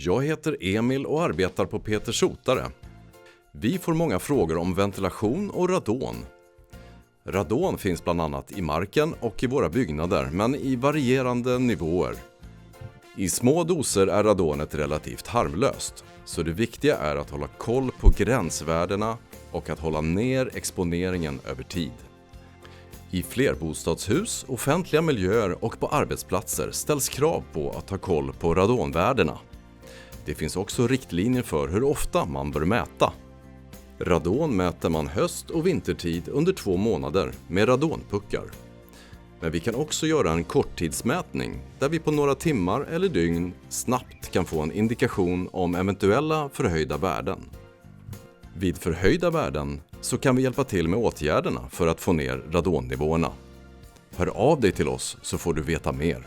Jag heter Emil och arbetar på Peter Sotare. Vi får många frågor om ventilation och radon. Radon finns bland annat i marken och i våra byggnader, men i varierande nivåer. I små doser är radonet relativt harmlöst, så det viktiga är att hålla koll på gränsvärdena och att hålla ner exponeringen över tid. I flerbostadshus, offentliga miljöer och på arbetsplatser ställs krav på att ha koll på radonvärdena. Det finns också riktlinjer för hur ofta man bör mäta. Radon mäter man höst- och vintertid under 2 månader med radonpuckar. Men vi kan också göra en korttidsmätning där vi på några timmar eller dygn snabbt kan få en indikation om eventuella förhöjda värden. Vid förhöjda värden så kan vi hjälpa till med åtgärderna för att få ner radonnivåerna. Hör av dig till oss så får du veta mer.